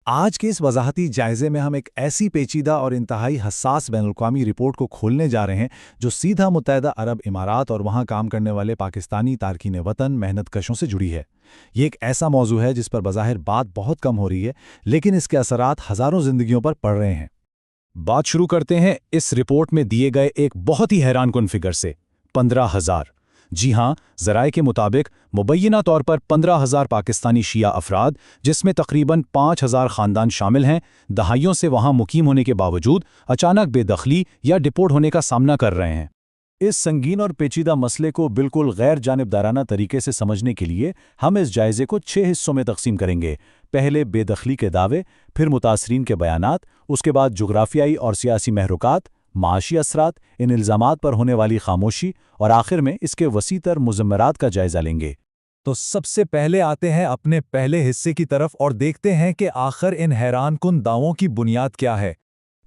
आज के इस वजाहती जायजे में हम एक ऐसी पेचीदा और इंतहाई हसास बैनुल-अक़वामी रिपोर्ट को खोलने जा रहे हैं जो सीधा मुत्तहिदा अरब इमारात और वहाँ काम करने वाले पाकिस्तानी तारकीन वतन मेहनतकशों से जुड़ी है। ये एक ऐसा मौजू है जिस पर बज़ाहिर बात बहुत कम हो रही है, लेकिन इसके असरात हज़ारों जिंदगियों पर पड़ रहे हैं। बात शुरू करते हैं इस रिपोर्ट में दिए गए एक बहुत ही हैरानकुन फिगर से, 15,000। जी हाँ, ज़राए के मुताबिक मुबैना तौर पर 15,000 पाकिस्तानी शिया अफराद, जिसमें तकरीबन 5,000 ख़ानदान शामिल हैं, दहाइयों से वहाँ मुकीम होने के बावजूद अचानक बेदखली या डिपोर्ट होने का सामना कर रहे हैं। इस संगीन और पेचीदा मसले को बिल्कुल गैर जानिबदाराना तरीके से समझने के लिए हम इस जायज़े को 6 हिस्सों में तकसीम करेंगे। पहले बेदखली के दावे, फिर मुतासरीन के बयानात, उसके बाद जुग्राफियाई और सियासी महरुकात, माशी असरात, इन इल्ज़ामात पर होने वाली खामोशी और आखिर में इसके वसीतर मुज़म्मरात का जायज़ा लेंगे। तो सबसे पहले आते हैं अपने पहले हिस्से की तरफ और देखते हैं कि आखिर इन हैरानकुन दावों की बुनियाद क्या है।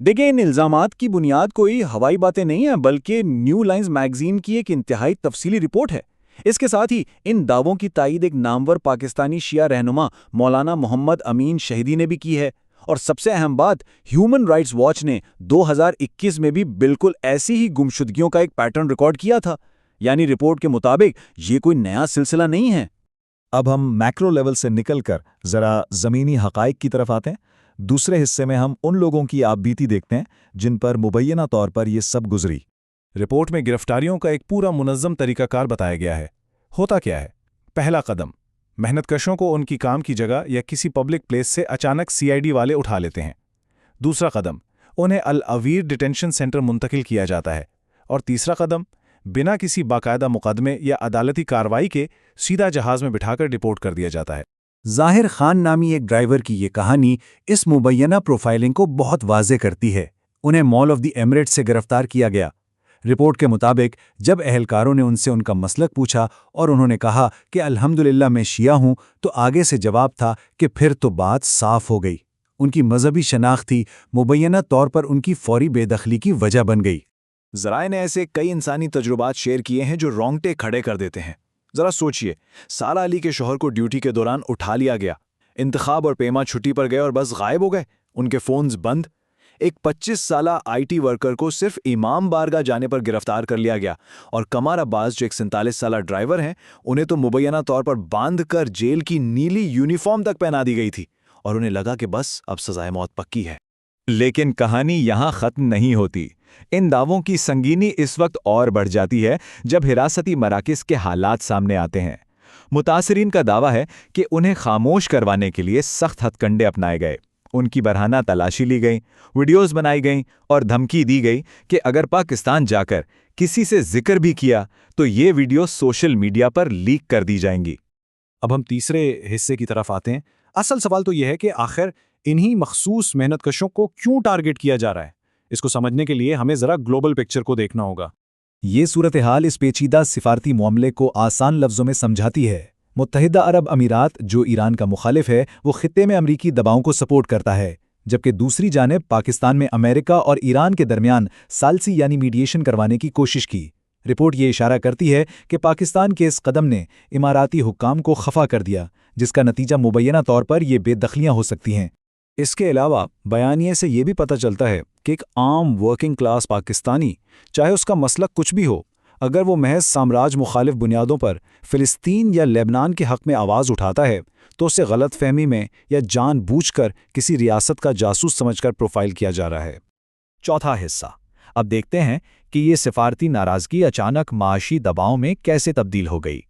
देखिए, इन इल्ज़ामात की बुनियाद कोई हवाई बातें नहीं है, बल्कि न्यू लाइन्स मैगज़ीन की एक इंतहाई तफसीली रिपोर्ट है। इसके साथ ही इन दावों की तायीद एक नामवर पाकिस्तानी शिया रहनुमा मौलाना मोहम्मद अमीन शहीदी ने भी की है। और सबसे अहम बात, ह्यूमन राइट्स वॉच ने 2021 में भी बिल्कुल ऐसी ही गुमशुदगियों का एक पैटर्न रिकॉर्ड किया था। यानी रिपोर्ट के मुताबिक ये कोई नया सिलसिला नहीं है। अब हम मैक्रो लेवल से निकलकर ज़रा ज़मीनी हक़ाइक़ की तरफ आते हैं। दूसरे हिस्से में हम उन लोगों की आपबीती देखते हैं जिन पर मुबैना तौर पर ये सब गुजरी। रिपोर्ट में गिरफ्तारियों का एक पूरा मुनज़्ज़म तरीक़ाकार बताया गया है। होता क्या है? पहला कदम, मेहनतकशों को उनकी काम की जगह या किसी पब्लिक प्लेस से अचानक सीआईडी वाले उठा लेते हैं। दूसरा कदम, उन्हें अल अवीर डिटेंशन सेंटर मुंतकिल किया जाता है। और तीसरा कदम, बिना किसी बाकायदा मुकदमे या अदालती कार्रवाई के सीधा जहाज़ में बिठाकर डिपोर्ट कर दिया जाता है। ज़ाहिर खान नामी एक ड्राइवर की ये कहानी इस मुबैना प्रोफाइलिंग को बहुत वाज़े करती है। उन्हें मॉल ऑफ द एमिरेट्स से गिरफ्तार किया गया। रिपोर्ट के मुताबिक जब अहलकारों ने उनसे उनका मसलक पूछा और उन्होंने कहा कि अल्हम्दुलिल्लाह मैं शिया हूं, तो आगे से जवाब था कि फिर तो बात साफ हो गई। उनकी मजहबी शनाख्ती मुबैना तौर पर उनकी फौरी बेदखली की वजह बन गई। ज़राए ने ऐसे कई इंसानी तजुर्बात शेयर किए हैं जो रोंगटे खड़े कर देते हैं। ज़रा सोचिए, सारा अली के शौहर को ड्यूटी के दौरान उठा लिया गया, इंतखाब और पेमा छुट्टी पर गए और बस गायब हो गए, उनके फ़ोन्स बंद। एक 25 साला आईटी वर्कर को सिर्फ इमाम बारगाह जाने पर गिरफ्तार कर लिया गया। और कमर अब्बास जो एक 47 साला ड्राइवर हैं, उन्हें तो मुबैना तौर पर बांध कर जेल की नीली यूनिफॉर्म तक पहना दी गई थी और उन्हें लगा कि बस अब सजाए मौत पक्की है। लेकिन कहानी यहाँ ख़त्म नहीं होती। इन दावों की संगीनी इस वक्त और बढ़ जाती है जब हिरासती मराकज़ के हालात सामने आते हैं। मुतासरीन का दावा है कि उन्हें खामोश करवाने के लिए सख्त हथकंडे अपनाए गए, उनकी बरहाना तलाशी ली गई, वीडियोज़ बनाई गईं और धमकी दी गई कि अगर पाकिस्तान जाकर किसी से जिक्र भी किया तो ये वीडियो सोशल मीडिया पर लीक कर दी जाएंगी। अब हम तीसरे हिस्से की तरफ आते हैं। असल सवाल तो यह है कि आखिर इन्हीं मखसूस मेहनतकशों को क्यों टारगेट किया जा रहा है। इसको समझने के लिए हमें ज़रा ग्लोबल पिक्चर को देखना होगा। ये सूरत हाल इस पेचीदा सिफारती मामले को आसान लफ्ज़ों में समझाती है। मुत्तहिदा अरब अमीरात, जो ईरान का मुखालिफ है, वो खित्ते में अमरीकी दबावों को सपोर्ट करता है, जबकि दूसरी जानिब पाकिस्तान में अमेरिका और ईरान के दरमियान सालसी यानी मीडिएशन करवाने की कोशिश की। रिपोर्ट ये इशारा करती है कि पाकिस्तान के इस कदम ने इमाराती हुक्काम को खफा कर दिया, जिसका नतीजा मुबैना तौर पर ये बेदखलियाँ हो सकती हैं। इसके अलावा बयानिए से ये भी पता चलता है कि एक आम वर्किंग क्लास पाकिस्तानी, चाहे उसका मसलक कुछ भी हो, अगर वो महज साम्राज्य मुखालिफ बुनियादों पर फ़िलिस्तीन या लेबनान के हक़ में आवाज़ उठाता है, तो उसे गलत फहमी में या जानबूझकर किसी रियासत का जासूस समझकर प्रोफाइल किया जा रहा है। चौथा हिस्सा, अब देखते हैं कि ये सिफारती नाराज़गी अचानक माशी दबाव में कैसे तब्दील हो गई।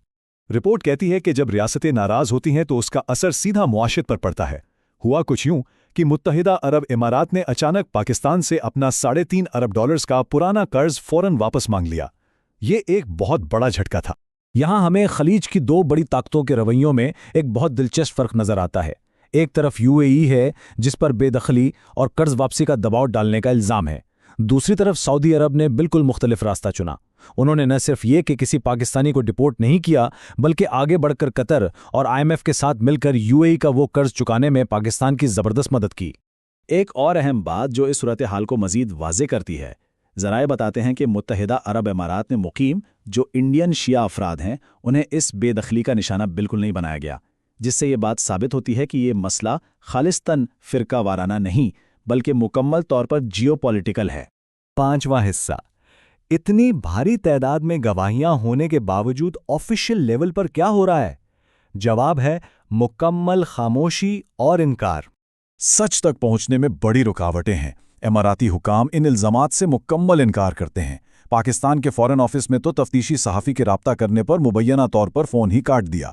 रिपोर्ट कहती है कि जब रियासतें नाराज़ होती हैं तो उसका असर सीधा मुआशरत पर पड़ता है। हुआ कुछ यूं कि मुत्तहिदा अरब इमारात ने अचानक पाकिस्तान से अपना $3.5 अरब का पुराना कर्ज फ़ौरन वापस मांग लिया। ये एक बहुत बड़ा झटका था। यहाँ हमें खलीज की दो बड़ी ताकतों के रवैयों में एक बहुत दिलचस्प फ़र्क नज़र आता है। एक तरफ यूएई है, जिस पर बेदखली और कर्ज वापसी का दबाव डालने का इल्ज़ाम है। दूसरी तरफ सऊदी अरब ने बिल्कुल मुख्तलिफ रास्ता चुना। उन्होंने न सिर्फ ये कि किसी पाकिस्तानी को डिपोर्ट नहीं किया, बल्कि आगे बढ़कर कतर और आईएमएफ के साथ मिलकर यूएई का वो कर्ज चुकाने में पाकिस्तान की ज़बरदस्त मदद की। एक और अहम बात जो इस सूरत हाल को मज़ीद वाज़े करती है, ज़राए बताते हैं कि मुत्तहिदा अरब इमारात में मुकीम जो इंडियन शिया अफराद हैं, उन्हें इस बेदखली का निशाना बिल्कुल नहीं बनाया गया, جس سے یہ بات ثابت ہوتی ہے کہ یہ مسئلہ خالصتاً فرقہ وارانہ نہیں بلکہ مکمل طور پر جیو پولیٹیکل ہے۔ 5واں حصہ، اتنی بھاری تعداد میں گواہیاں ہونے کے باوجود آفیشیل لیول پر کیا ہو رہا ہے؟ جواب ہے مکمل خاموشی اور انکار۔ سچ تک پہنچنے میں بڑی رکاوٹیں ہیں۔ اماراتی حکام ان الزامات سے مکمل انکار کرتے ہیں۔ پاکستان کے فورن آفس میں تو تفتیشی صحافی کے رابطہ کرنے پر مبینہ طور پر فون ہی کاٹ دیا۔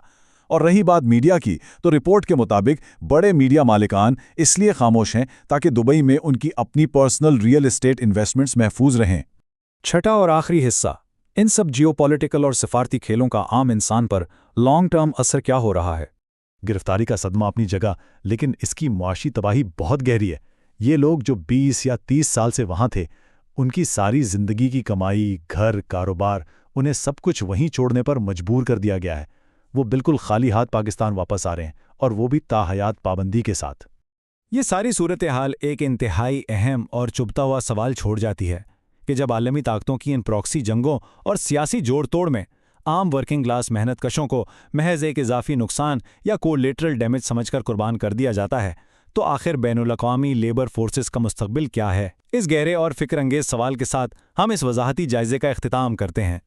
اور رہی بات میڈیا کی، تو رپورٹ کے مطابق بڑے میڈیا مالکان اس لیے خاموش ہیں تاکہ دبئی میں ان کی اپنی پرسنل ریئل اسٹیٹ انویسٹمنٹس محفوظ رہیں۔ چھٹا اور آخری حصہ، ان سب جیو پولیٹیکل اور سفارتی کھیلوں کا عام انسان پر لانگ ٹرم اثر کیا ہو رہا ہے؟ گرفتاری کا صدمہ اپنی جگہ، لیکن اس کی معاشی تباہی بہت گہری ہے۔ یہ لوگ جو 20 یا 30 سال سے وہاں تھے، ان کی ساری زندگی کی کمائی، گھر، کاروبار، انہیں سب کچھ وہیں چھوڑنے پر مجبور کر دیا گیا ہے۔ وہ بالکل خالی ہاتھ پاکستان واپس آ رہے ہیں، اور وہ بھی تاحیات پابندی کے ساتھ۔ یہ ساری صورتحال ایک انتہائی اہم اور چبھتا ہوا سوال چھوڑ جاتی ہے کہ جب عالمی طاقتوں کی ان پراکسی جنگوں اور سیاسی جوڑ توڑ میں عام ورکنگ کلاس محنت کشوں کو محض ایک اضافی نقصان یا کولیٹرل ڈیمیج سمجھ کر قربان کر دیا جاتا ہے، تو آخر بین الاقوامی لیبر فورسز کا مستقبل کیا ہے؟ اس گہرے اور فکر انگیز سوال کے ساتھ ہم اس وضاحتی جائزے کا اختتام کرتے ہیں۔